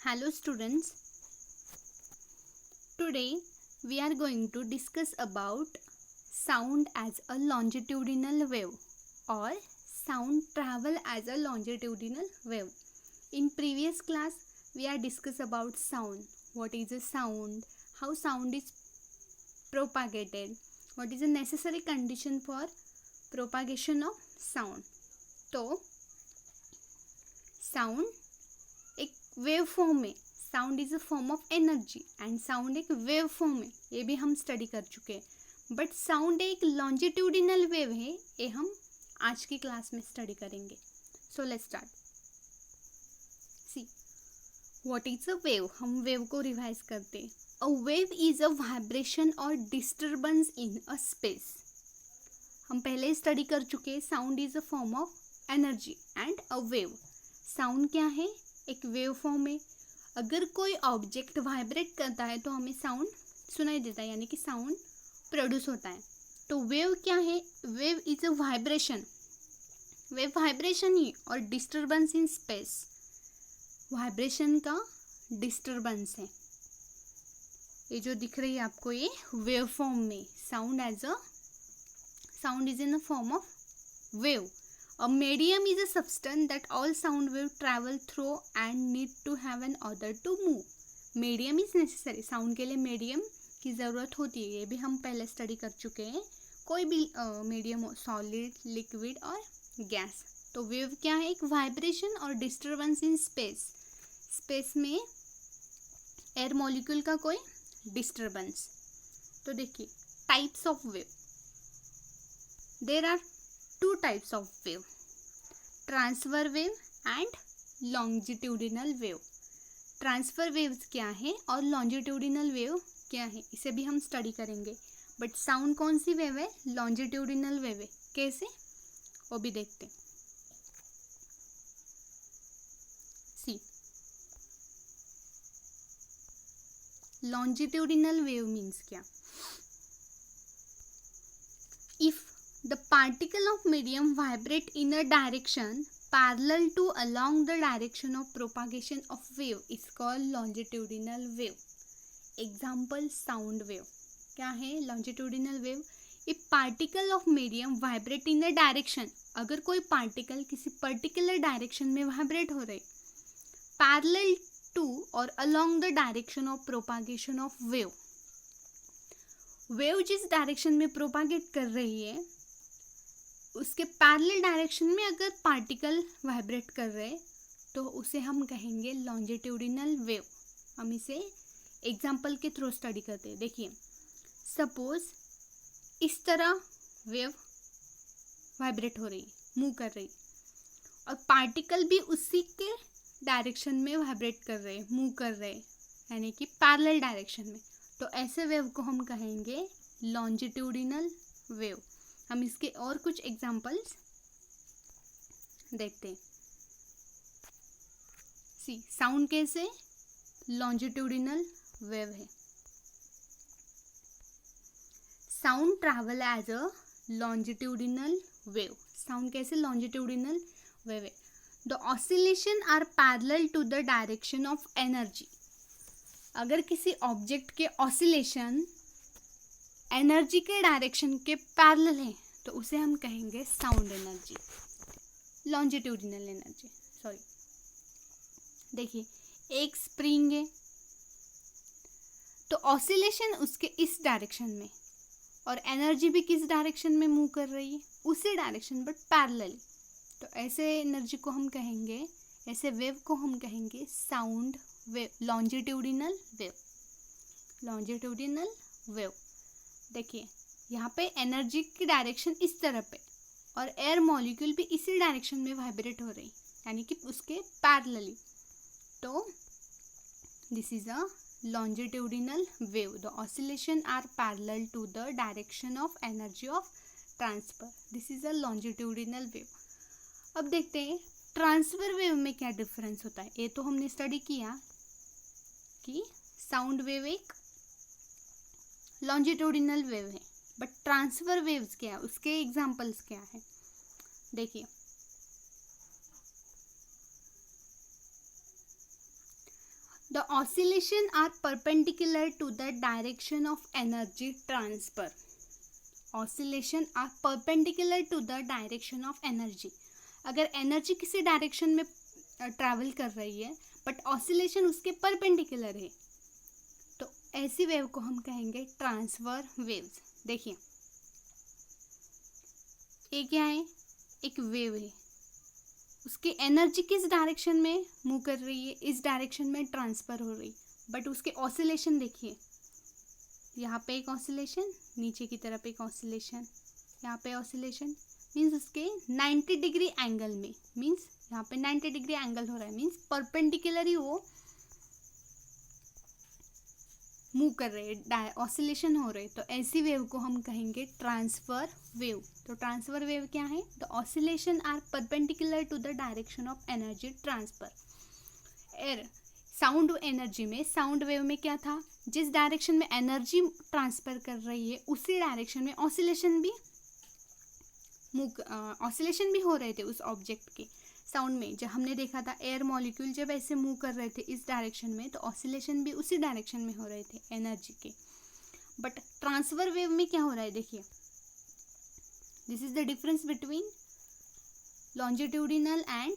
Hello students, today we are going to discuss about sound as a longitudinal wave or sound travel as a longitudinal wave. In previous class we are discuss about sound, what is a sound, how sound is propagated, what is the necessary condition for propagation of sound. तो sound एक wave form है, sound is a form of energy and sound एक wave form है, ये भी हम study कर चुके हैं. बट साउंड एक लॉन्जिट्यूडिनल वेव है, ये हम आज की क्लास में स्टडी करेंगे. So let's start. See what is a wave. हम वेव को रिवाइज करते हैं. A wave is a vibration और डिस्टर्बेंस इन अ स्पेस. हम पहले स्टडी कर चुके हैं. Sound is a form of energy and a wave. Sound क्या है? एक वेव फॉर्म है. अगर कोई ऑब्जेक्ट वाइब्रेट करता है तो हमें साउंड सुनाई देता है, यानी कि साउंड प्रोड्यूस होता है. तो वेव क्या है? Wave is a vibration. Wave vibration ही or disturbance in space. Vibration का डिस्टर्बेंस है. ये जो दिख रही है आपको, ये वेव फॉर्म में sound is in the form of wave. A medium is a substance that all sound wave travel through and need to have an order to move. Medium is necessary. Sound के लिए medium की ज़रूरत होती है, ये भी हम पहले स्टडी कर चुके हैं. कोई भी मीडियम हो, सॉलिड, लिक्विड और गैस. तो वेव क्या है? एक वाइब्रेशन और डिस्टर्बेंस इन स्पेस. स्पेस में एयर मॉलिक्यूल का कोई डिस्टर्बेंस. तो देखिए types of wave. There are two types of wave, transfer wave and longitudinal wave. Transfer waves क्या है और लॉन्जिट्यूडिनल वेव क्या है, इसे भी हम स्टडी करेंगे. बट साउंड कौन सी वेव है? लॉन्जिट्यूडिनल वेव है. कैसे, वो भी देखते हैं. सी लॉन्जिट्यूडिनल वेव मीन्स क्या? If the particle of medium vibrate in a direction parallel to along the direction of propagation of wave is called longitudinal wave. Example sound wave. क्या है longitudinal wave? If particle of medium vibrate in a direction, अगर कोई particle किसी particular direction में vibrate हो रहे, parallel to और along the direction of propagation of wave. wave जिस direction में propagate कर रही है उसके पैरेलल डायरेक्शन में अगर पार्टिकल वाइब्रेट कर रहे तो उसे हम कहेंगे लॉन्जिट्यूडिनल वेव. हम इसे एग्जांपल के थ्रू स्टडी करते हैं. देखिए सपोज इस तरह वेव वाइब्रेट हो रही, मूव कर रही, और पार्टिकल भी उसी के डायरेक्शन में वाइब्रेट कर रहे, मूव कर रहे, यानी कि पैरेलल डायरेक्शन में. तो ऐसे वेव को हम कहेंगे लॉन्जिट्यूडिनल वेव. हम इसके और कुछ एग्जाम्पल्स देखते हैं. सी साउंड कैसे लॉन्जिट्यूडिनल वेव है. Sound travel as a longitudinal wave. Sound कैसे लॉन्जिट्यूडिनल वेव है? The oscillation are parallel to the direction of energy. अगर किसी ऑब्जेक्ट के ऑसिलेशन एनर्जी के डायरेक्शन के पैरेलल है तो उसे हम कहेंगे sound energy, longitudinal energy. Sorry, देखिए एक स्प्रिंग है तो ऑसिलेशन उसके इस डायरेक्शन में और एनर्जी भी किस डायरेक्शन में मूव कर रही है? उसी डायरेक्शन बट पैरेलल. तो ऐसे एनर्जी को हम कहेंगे, ऐसे वेव को हम कहेंगे sound wave, longitudinal wave. Longitudinal wave. देखिए यहाँ पे एनर्जी की डायरेक्शन इस तरह पे और एयर मॉलिक्यूल भी इसी डायरेक्शन में वाइब्रेट हो रही, यानी कि उसके पैरेलली. तो this is a longitudinal wave. The oscillation are parallel to the direction of energy of transfer. This is a longitudinal wave. अब देखते हैं ट्रांसफर वेव में क्या डिफरेंस होता है. ये तो हमने स्टडी किया कि साउंड वेव एक लॉन्जिट्यूडिनल वेव है, बट ट्रांसफर वेव्स क्या है, उसके एग्जांपल्स क्या है. देखिए The oscillation are perpendicular to the direction of energy transfer. Oscillation are perpendicular to the direction of energy. अगर एनर्जी किसी डायरेक्शन में ट्रैवल कर रही है बट ऑसिलेशन उसके परपेंडिकुलर है तो ऐसी वेव को हम कहेंगे ट्रांसफर वेव्स. देखिए ये क्या है, एक वेव है, उसकी एनर्जी किस डायरेक्शन में मूव कर रही है, इस डायरेक्शन में ट्रांसफर हो रही, बट उसके ऑसिलेशन देखिए, यहाँ पे एक ऑसिलेशन, नीचे की तरफ एक ऑसिलेशन, यहाँ पे ऑसिलेशन, मीन्स उसके 90 डिग्री एंगल में, मीन्स यहाँ पे 90 डिग्री एंगल हो रहा है, मीन्स परपेंडिकुलरली वो मूव कर रहे हैं, ऑसिलेशन हो रहे, तो ऐसी वेव को हम कहेंगे ट्रांसफर वेव. तो ट्रांसफर वेव क्या है, the oscillation are perpendicular to the direction of energy transfer. Sound energy में, साउंड वेव में क्या था, जिस डायरेक्शन में एनर्जी ट्रांसफर कर रही है उसी डायरेक्शन में ऑसिलेशन भी हो रहे थे उस ऑब्जेक्ट के. साउंड में जब हमने देखा था एयर मॉलिक्यूल जब ऐसे मूव कर रहे थे इस डायरेक्शन में तो ऑसिलेशन भी उसी डायरेक्शन में हो रहे थे एनर्जी के. बट ट्रांसफर वेव में क्या हो रहा है, देखिए this is the difference between longitudinal and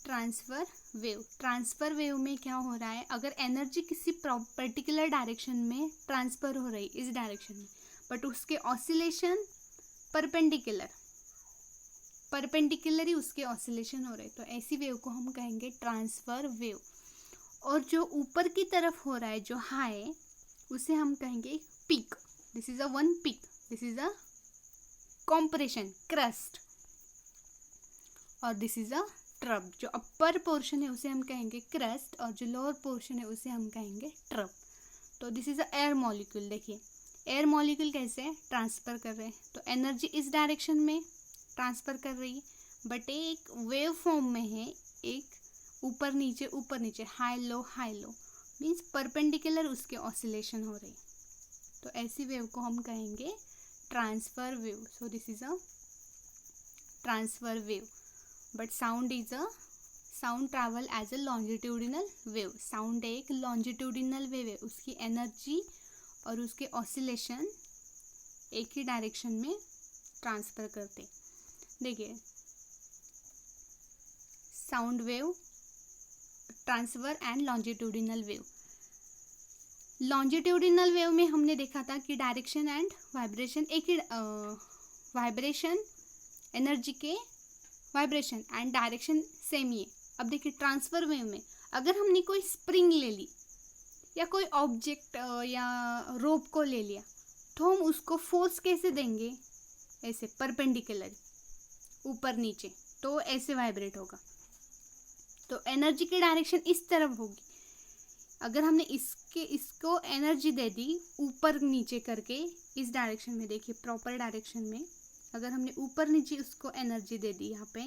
transverse wave. Transfer wave में क्या हो रहा है, अगर एनर्जी किसी पर्टिकुलर डायरेक्शन में ट्रांसफर हो रही इस डायरेक्शन में बट उसके ऑसिलेशन परपेंडिकुलरली उसके ऑसिलेशन हो रहे, तो ऐसी वेव को हम कहेंगे ट्रांसफर वेव. और जो ऊपर की तरफ हो रहा है जो हाई, उसे हम कहेंगे peak. This is a one peak, this is a compression crust, और दिस इज अ ट्रब. जो अपर पोर्शन है उसे हम कहेंगे क्रस्ट और जो लोअर पोर्शन है उसे हम कहेंगे ट्रब. तो this is a air molecule. देखिए एयर मॉलिक्यूल कैसे ट्रांसफर कर रहे हैं, तो एनर्जी इस डायरेक्शन में ट्रांसफर कर रही है बट एक वेव फॉर्म में है, एक ऊपर नीचे हाई लो मीन्स परपेंडिकुलर उसके ऑसिलेशन हो रही, तो ऐसी वेव को हम कहेंगे transfer wave. So this is a transfer wave. But sound travel as a longitudinal wave. Sound एक लॉन्जिट्यूडिनल वेव है, उसकी एनर्जी और उसके ऑसिलेशन एक ही डायरेक्शन में ट्रांसफर करते. देखिए sound wave, transfer and longitudinal wave. Longitudinal wave में हमने देखा था कि डायरेक्शन एंड वाइब्रेशन एक ही, वाइब्रेशन एनर्जी के वाइब्रेशन एंड डायरेक्शन सेम ही है. अब देखिए ट्रांसफर वेव में अगर हमने कोई स्प्रिंग ले ली या कोई ऑब्जेक्ट या रोप को ले लिया तो हम उसको फोर्स कैसे देंगे, ऐसे परपेंडिकुलर ऊपर नीचे, तो ऐसे वाइब्रेट होगा. तो एनर्जी की डायरेक्शन इस तरफ होगी. अगर हमने इसको एनर्जी दे दी ऊपर नीचे करके इस डायरेक्शन में, देखिए प्रॉपर डायरेक्शन में अगर हमने ऊपर नीचे उसको एनर्जी दे दी यहाँ पे,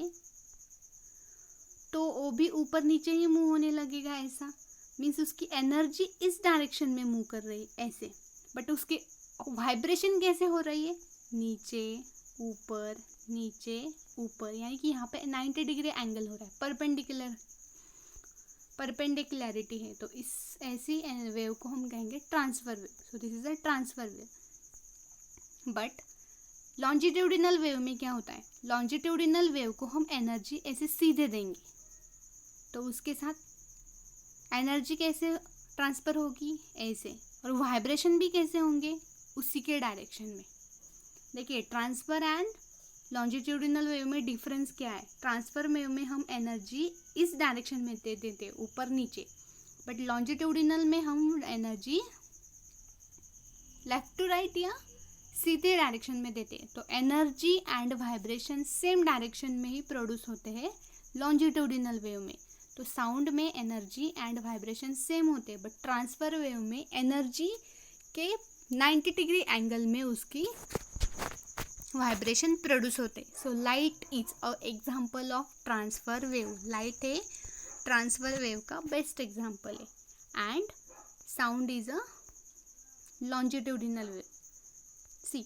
तो वो भी ऊपर नीचे ही मूव होने लगेगा. ऐसा मीन्स उसकी एनर्जी इस डायरेक्शन में मूव कर रही है ऐसे, बट उसकी वाइब्रेशन कैसे हो रही है, नीचे ऊपर, यानी कि यहाँ पे 90 डिग्री एंगल हो रहा है, परपेंडिकुलरिटी है. तो इस ऐसी वेव को हम कहेंगे transfer wave. So this is a transfer wave. But longitudinal wave में क्या होता है, लॉन्जिट्यूडिनल वेव को हम एनर्जी ऐसे सीधे देंगे तो उसके साथ एनर्जी कैसे ट्रांसफर होगी, ऐसे, और वाइब्रेशन भी कैसे होंगे, उसी के डायरेक्शन में. देखिए ट्रांसफर एंड लॉन्जिट्यूडिनल वेव में डिफरेंस क्या है. ट्रांसफर वेव में हम एनर्जी इस डायरेक्शन में दे देते ऊपर नीचे, बट लॉन्जिट्यूडिनल में हम एनर्जी लेफ्ट टू राइट या सीधे डायरेक्शन में देते हैं. तो energy and vibration same direction में ही प्रोड्यूस होते हैं लॉन्जिट्यूडिनल वेव में. तो साउंड में एनर्जी एंड वाइब्रेशन सेम होते हैं, बट ट्रांसफर वेव में एनर्जी के 90 डिग्री एंगल में उसकी वाइब्रेशन प्रोड्यूस होते. So light is a example of transverse wave. Light है ट्रांसफर वेव का बेस्ट एग्जाम्पल है and sound is a longitudinal wave. See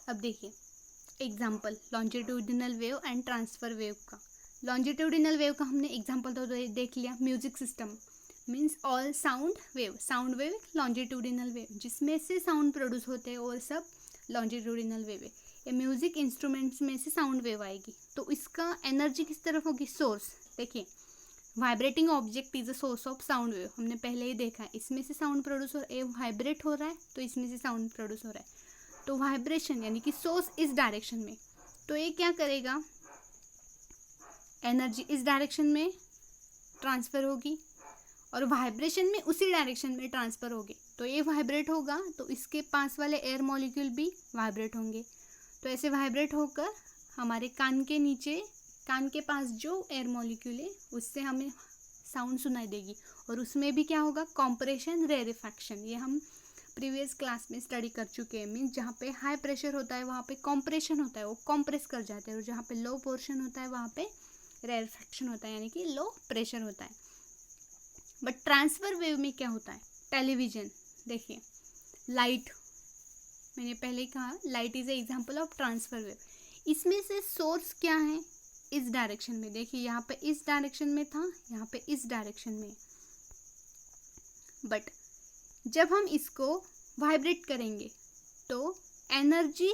अब देखिए example longitudinal wave and transverse wave का. लॉन्जिट्यूडिनल वेव का हमने एग्जांपल तो देख लिया, music system means all sound wave longitudinal wave, जिसमें से साउंड प्रोड्यूस होते हैं और सब लॉन्जिट्यूडिनल वेव है। ये म्यूजिक इंस्ट्रूमेंट्स में से साउंड वेव आएगी, तो इसका एनर्जी किस तरफ होगी, सोर्स। देखिए vibrating object is a source of sound wave, हमने पहले ही देखा है, इसमें से साउंड प्रोड्यूस हो रहा है, वाइब्रेट हो रहा है तो इसमें से साउंड प्रोड्यूस हो रहा है। तो वाइब्रेशन यानी कि सोर्स इस डायरेक्शन में, तो ये क्या करेगा, एनर्जी इस डायरेक्शन में ट्रांसफर होगी और वाइब्रेशन में उसी डायरेक्शन में ट्रांसफर होगी। तो ये वाइब्रेट होगा तो इसके पास वाले एयर मॉलिक्यूल भी वाइब्रेट होंगे, तो ऐसे वाइब्रेट होकर हमारे कान के नीचे, कान के पास जो एयर मॉलिक्यूल है उससे हमें साउंड सुनाई देगी, और उसमें भी क्या होगा, कॉम्प्रेशन रेरिफैक्शन। ये हम प्रीवियस क्लास में स्टडी कर चुके हैं। मीन्स जहाँ पे हाई प्रेशर होता है वहाँ पे कॉम्प्रेशन होता है, वो कॉम्प्रेस कर जाते हैं, और जहाँ पे लो पोर्शन होता है वहाँ पे रेरिफैक्शन होता है, यानी कि लो प्रेशर होता है। बट ट्रांसफर वेव में क्या होता है, टेलीविजन देखिए, लाइट, मैंने पहले ही कहा light is a example of transverse wave. इसमें से सोर्स क्या है, इस डायरेक्शन में, देखिए यहाँ पे इस डायरेक्शन में था, यहाँ पे इस डायरेक्शन में, बट जब हम इसको वाइब्रेट करेंगे तो एनर्जी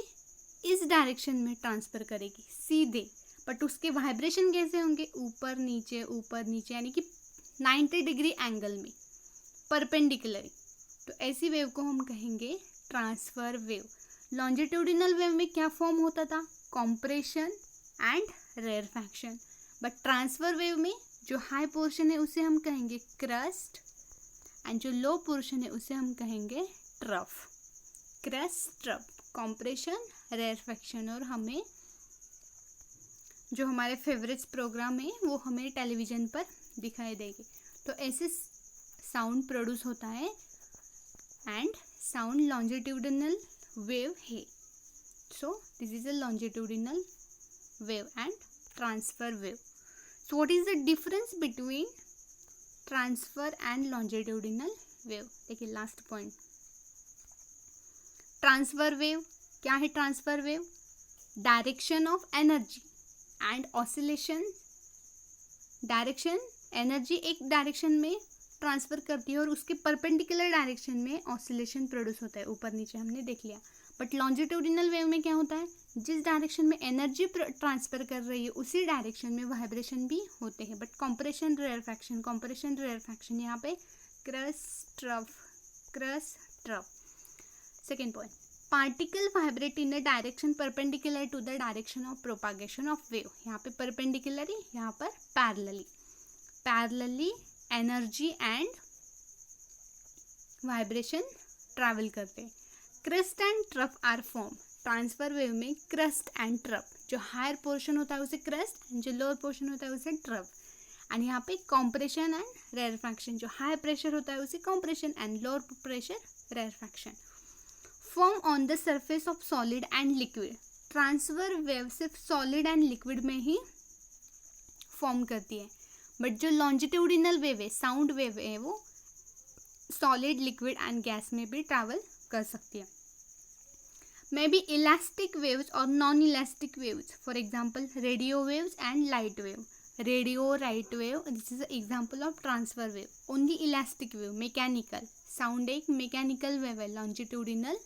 इस डायरेक्शन में ट्रांसफर करेगी सीधे, बट उसके वाइब्रेशन कैसे होंगे, ऊपर नीचे, यानी कि 90 डिग्री एंगल में परपेंडिकुलरी। तो ऐसी वेव को हम कहेंगे ट्रांसफर वेव। लॉन्जिट्यूडिनल वेव में क्या फॉर्म होता था, compression and rarefaction, but transverse wave में जो हाई पोर्शन है उसे हम कहेंगे क्रस्ट, एंड जो लो पोर्शन है उसे हम कहेंगे ट्रफ। क्रस्ट, ट्रफ, कॉम्प्रेशन, रेरफैक्शन, और हमें जो हमारे फेवरेट्स प्रोग्राम है वो हमें टेलीविज़न पर दिखाई देगी। तो ऐसे साउंड प्रोड्यूस होता है, एंड साउंड लॉन्जिट्यूडिनल वेव है। सो this is a longitudinal wave and transfer wave. So what is the difference between transfer and longitudinal wave? देखिए लास्ट पॉइंट, ट्रांसफर वेव क्या है, transverse wave direction of energy and oscillation. Direction, energy एक direction में transfer करती है और उसके perpendicular direction में ऑसिलेशन प्रोड्यूस होता है, ऊपर नीचे हमने देख लिया। बट लॉन्जिट्यूडिनल वेव में क्या होता है, जिस डायरेक्शन में एनर्जी ट्रांसफर कर रही है उसी डायरेक्शन में वाइब्रेशन भी होते हैं, बट कॉम्प्रेशन रेरफैक्शन, यहाँ पे crest trough. Second point, particle vibrate in the direction perpendicular to the direction of propagation of wave. यहाँ पे परपेंडिकुलरी, यहाँ पर parallelly energy and vibration travel करते हैं। Crest and trough are form. Transfer wave में crest and trough, जो higher portion होता है उसे क्रस्ट, एंड जो लोअर पोर्शन होता है उसे ट्रफ। एंड यहाँ पे कॉम्प्रेशन एंड रेरफैक्शन, जो हाई प्रेशर होता है उसे compression, and lower pressure rarefaction. Form on the surface of solid and liquid. Transverse wave सिर्फ सॉलिड एंड लिक्विड में ही फॉर्म करती है, बट जो लॉन्जिट्यूडिनल वेव है, साउंड वेव है, वो सॉलिड, लिक्विड एंड गैस में भी ट्रैवल कर सकती है। मे बी इलास्टिक वेव्स और non elastic waves, for example radio waves and light wave. Radio, light wave, this is example of transverse wave. Only elastic wave, mechanical, sound एक mechanical wave है, longitudinal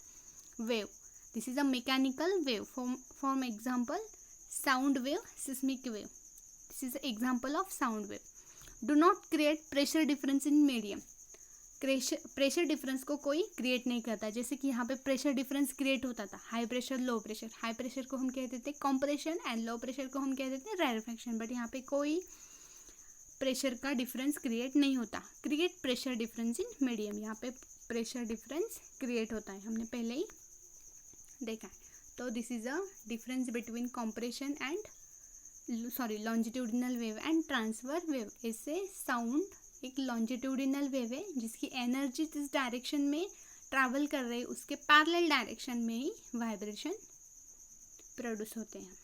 wave, this is a mechanical wave. For example sound wave, seismic wave, this is example of sound wave. Do not create pressure difference in medium. Pressure difference को कोई create नहीं करता, जैसे कि यहाँ पे pressure difference create होता था, high pressure low pressure. High pressure को हम कहते थे कॉम्प्रेशन, एंड लो प्रेशर को हम कहते थे रेरफैक्शन, बट यहाँ पे कोई प्रेशर का डिफरेंस क्रिएट नहीं होता। Create pressure difference in medium, यहाँ पे प्रेशर डिफरेंस क्रिएट होता है, हमने पहले ही देखा है। तो this is a difference between compression and longitudinal wave and transverse wave. इससे साउंड एक लॉन्जिट्यूडिनल वेव है जिसकी एनर्जी जिस डायरेक्शन में ट्रैवल कर रही है उसके पैरेलल डायरेक्शन में ही वाइब्रेशन प्रोड्यूस होते हैं।